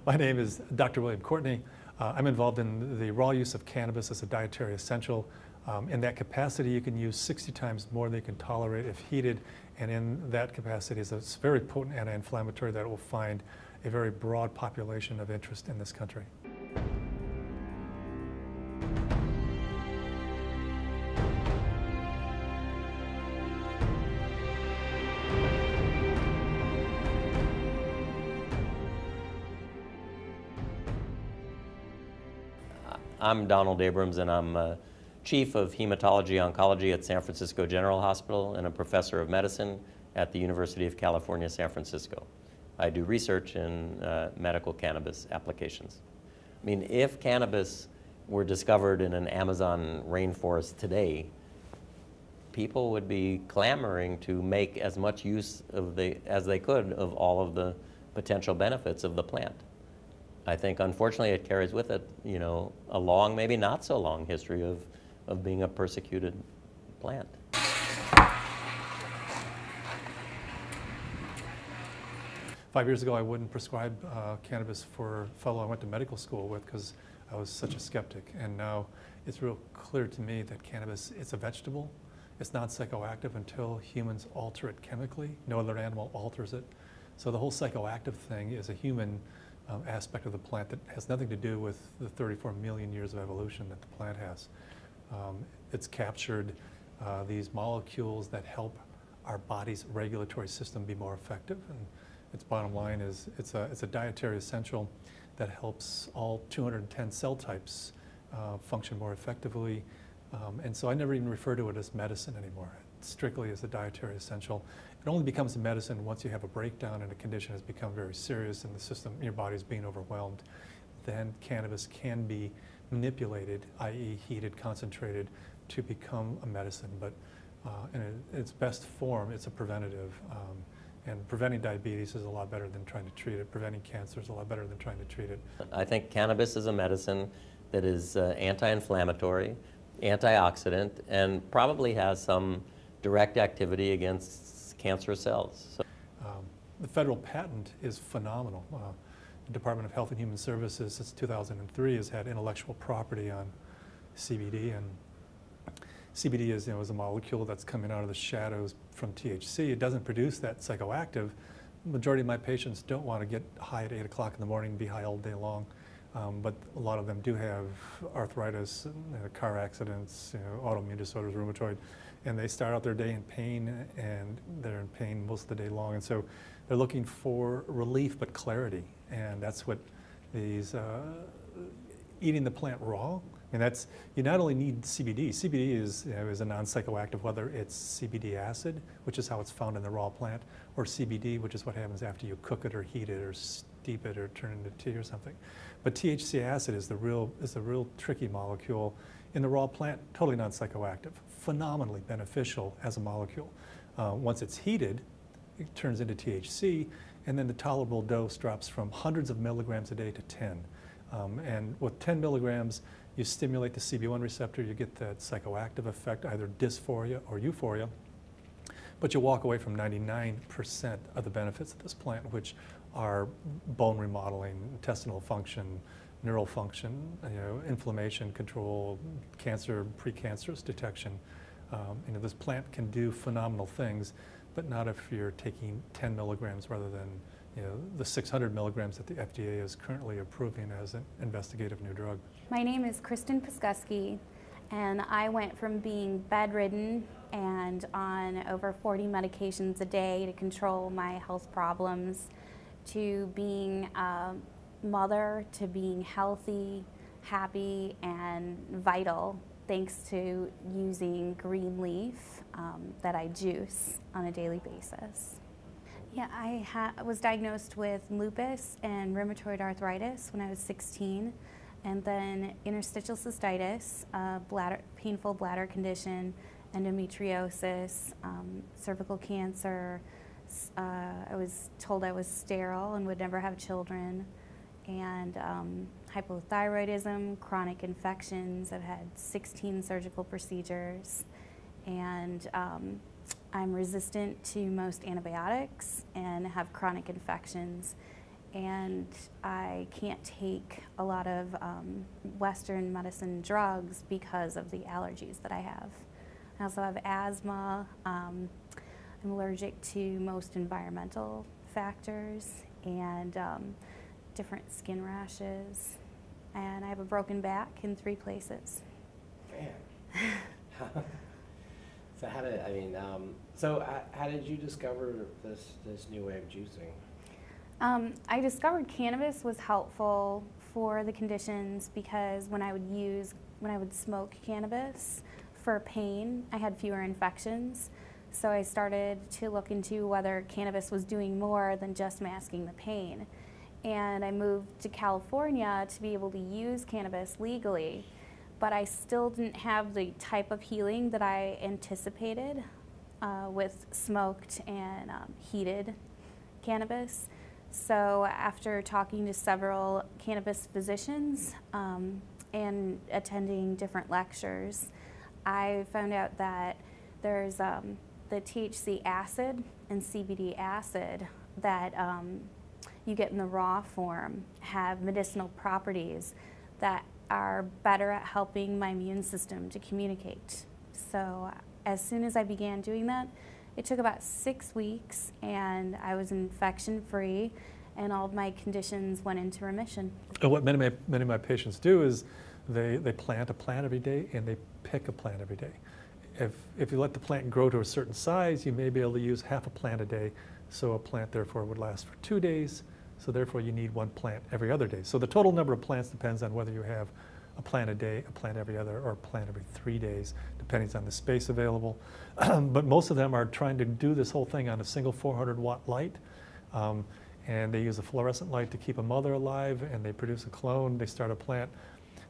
My name is Dr. William Courtney. I'm involved in the raw use of cannabis as a dietary essential. In that capacity, you can use 60 times more than you can tolerate if heated, and in that capacity is a very potent anti-inflammatory that will find a very broad population of interest in this country. I'm Donald Abrams, and I'm Chief of Hematology Oncology at San Francisco General Hospital and a Professor of Medicine at the University of California, San Francisco. I do research in medical cannabis applications. I mean, if cannabis were discovered in an Amazon rainforest today, people would be clamoring to make as much use as they could of all of the potential benefits of the plant. I think, unfortunately, it carries with it, you know, a long, maybe not so long history of being a persecuted plant. 5 years ago, I wouldn't prescribe cannabis for a fellow I went to medical school with because I was such a skeptic. And now it's real clear to me that cannabis, it's a vegetable. It's not psychoactive until humans alter it chemically. No other animal alters it. So the whole psychoactive thing is a human aspect of the plant that has nothing to do with the 34 million years of evolution that the plant has. It's captured these molecules that help our body's regulatory system be more effective. And its bottom line is it's a dietary essential that helps all 210 cell types function more effectively. And so I never even refer to it as medicine anymore. It's strictly as a dietary essential. It only becomes a medicine once you have a breakdown and a condition has become very serious and the system, your body's being overwhelmed. Then cannabis can be manipulated, i.e. heated, concentrated, to become a medicine. But in its best form, it's a preventative. And preventing diabetes is a lot better than trying to treat it. Preventing cancer is a lot better than trying to treat it. I think cannabis is a medicine that is anti-inflammatory, antioxidant, and probably has some direct activity against cancerous cells. So, the federal patent is phenomenal. The Department of Health and Human Services since 2003 has had intellectual property on CBD, and CBD is, is a molecule that's coming out of the shadows from THC. It doesn't produce that psychoactive. The majority of my patients don't want to get high at 8 o'clock in the morning and be high all day long. But a lot of them do have arthritis, car accidents, autoimmune disorders, rheumatoid, and they start out their day in pain, and they're in pain most of the day long. And so they're looking for relief but clarity, and that's what these eating the plant raw. And that's, you not only need CBD. CBD is a non-psychoactive, whether it's CBD acid, which is how it's found in the raw plant, or CBD, which is what happens after you cook it or heat it or steep it or turn it into tea or something. But THC acid is the real tricky molecule in the raw plant, totally non-psychoactive, phenomenally beneficial as a molecule. Once it's heated, it turns into THC, and then the tolerable dose drops from hundreds of milligrams a day to 10. And with 10 milligrams, you stimulate the CB1 receptor, you get that psychoactive effect, either dysphoria or euphoria, but you walk away from 99% of the benefits of this plant, which are bone remodeling, intestinal function, neural function, inflammation control, cancer, precancerous detection. This plant can do phenomenal things, but not if you're taking 10 milligrams rather than the 600 milligrams that the FDA is currently approving as an investigative new drug. My name is Kristen Piskuski, and I went from being bedridden and on over 40 medications a day to control my health problems to being a mother, to being healthy, happy, and vital, thanks to using green leaf that I juice on a daily basis. Yeah, I was diagnosed with lupus and rheumatoid arthritis when I was 16, and then interstitial cystitis, painful bladder condition, endometriosis, cervical cancer. I was told I was sterile and would never have children, and hypothyroidism, chronic infections. I've had 16 surgical procedures, and I'm resistant to most antibiotics and have chronic infections. and I can't take a lot of Western medicine drugs because of the allergies that I have. I also have asthma. I'm allergic to most environmental factors and different skin rashes. And I have a broken back in 3 places. Man. So how did, how did you discover this new way of juicing? I discovered cannabis was helpful for the conditions because when I would smoke cannabis for pain, I had fewer infections. So I started to look into whether cannabis was doing more than just masking the pain. And I moved to California to be able to use cannabis legally, but I still didn't have the type of healing that I anticipated with smoked and heated cannabis. So after talking to several cannabis physicians and attending different lectures, I found out that there's the THC acid and CBD acid that you get in the raw form have medicinal properties that are better at helping my immune system to communicate. So as soon as I began doing that, it took about 6 weeks and I was infection-free and all of my conditions went into remission. And what many of my patients do is they plant a plant every day and they pick a plant every day. If you let the plant grow to a certain size, you may be able to use half a plant a day. So a plant therefore would last for 2 days. So therefore you need 1 plant every other day. So the total number of plants depends on whether you have a plant a day, a plant every other, or a plant every 3 days, depending on the space available. But most of them are trying to do this whole thing on a single 400-watt light. And they use a fluorescent light to keep a mother alive, and they produce a clone. They start a plant.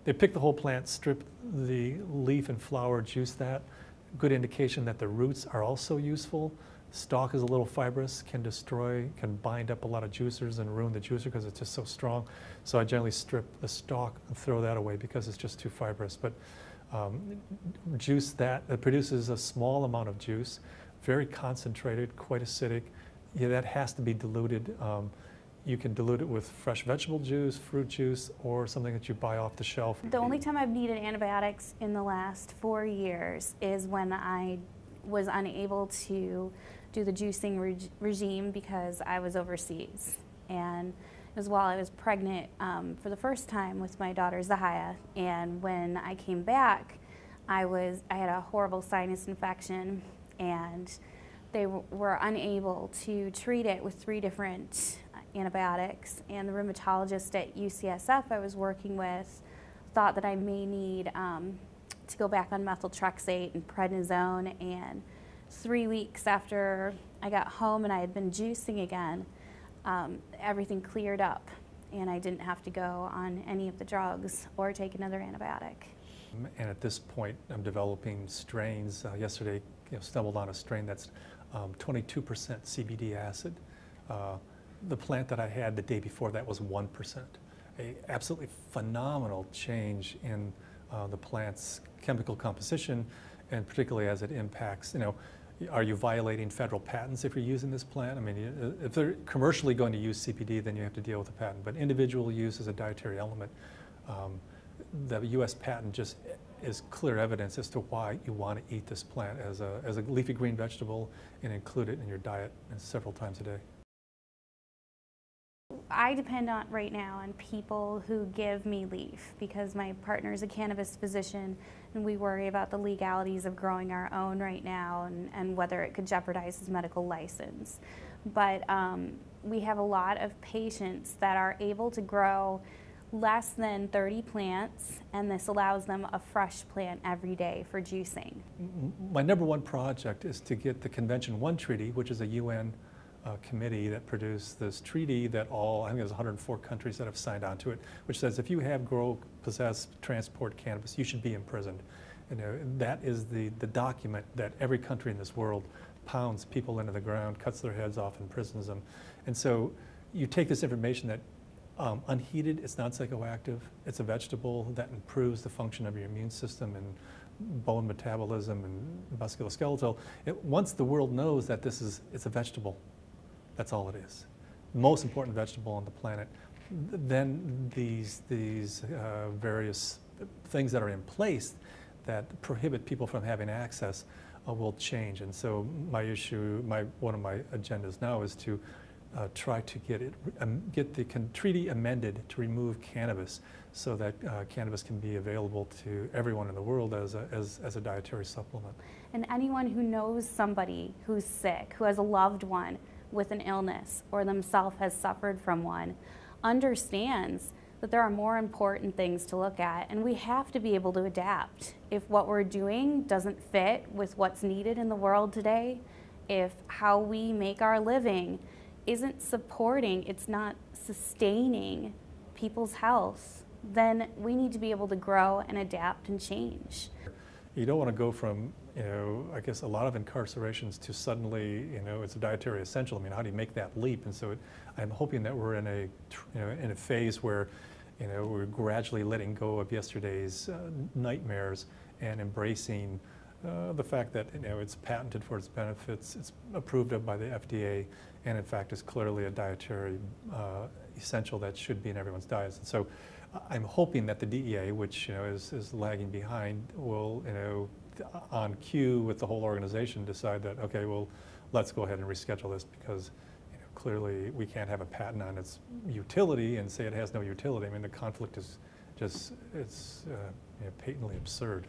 They pick the whole plant, strip the leaf and flower, juice that. Good indication that the roots are also useful. Stalk is a little fibrous, can bind up a lot of juicers and ruin the juicer because it's just so strong. So I generally strip the stalk and throw that away because it's just too fibrous. But juice that, it produces a small amount of juice, very concentrated, quite acidic. Yeah, that has to be diluted. You can dilute it with fresh vegetable juice, fruit juice, or something that you buy off the shelf. The only time I've needed antibiotics in the last 4 years is when I was unable to do the juicing regime because I was overseas. And it was while I was pregnant for the first time with my daughter Zahaya. And when I came back, I had a horrible sinus infection, and they were unable to treat it with 3 different antibiotics. And the rheumatologist at UCSF I was working with thought that I may need to go back on methotrexate and prednisone. And 3 weeks after I got home and I had been juicing again, everything cleared up and I didn't have to go on any of the drugs or take another antibiotic. And at this point, I'm developing strains. Yesterday, stumbled on a strain that's 22% CBD acid. The plant that I had the day before that was 1%. A absolutely phenomenal change in the plant's chemical composition, and particularly as it impacts, are you violating federal patents if you're using this plant? I mean, if they're commercially going to use CBD, then you have to deal with a patent. But individual use as a dietary element, the U.S. patent just is clear evidence as to why you want to eat this plant as a leafy green vegetable and include it in your diet several times a day. I depend on right now on people who give me leaf because my partner is a cannabis physician and we worry about the legalities of growing our own right now and whether it could jeopardize his medical license. But we have a lot of patients that are able to grow less than 30 plants, and this allows them a fresh plant every day for juicing. My #1 project is to get the Convention 1 treaty, which is a UN committee that produced this treaty that I think there's 104 countries that have signed on to it, which says if you have, grow, possess, transport cannabis, you should be imprisoned. That is the document that every country in this world pounds people into the ground, cuts their heads off, and imprisons them. And so you take this information that unheated, it's not psychoactive, it's a vegetable that improves the function of your immune system and bone metabolism and musculoskeletal. Once the world knows that it's a vegetable, that's all it is. most important vegetable on the planet, then these various things that are in place that prohibit people from having access will change. And so one of my agendas now is to try to get the treaty amended to remove cannabis, so that cannabis can be available to everyone in the world as a dietary supplement. And anyone who knows somebody who's sick, who has a loved one with an illness, or themselves has suffered from one, understands that there are more important things to look at, and we have to be able to adapt. If what we're doing doesn't fit with what's needed in the world today, if how we make our living isn't supporting, it's not sustaining people's health, then we need to be able to grow and adapt and change. You don't want to go from, I guess a lot of incarcerations to suddenly, it's a dietary essential. I mean, how do you make that leap? And so I'm hoping that we're in a phase where, we're gradually letting go of yesterday's nightmares and embracing the fact that, it's patented for its benefits, it's approved of by the FDA, and in fact is clearly a dietary essential that should be in everyone's diets. And so I'm hoping that the DEA, which is lagging behind, will on cue with the whole organization decide that, okay, well, let's go ahead and reschedule this, because clearly we can't have a patent on its utility and say it has no utility. I mean, the conflict is just, it's patently absurd.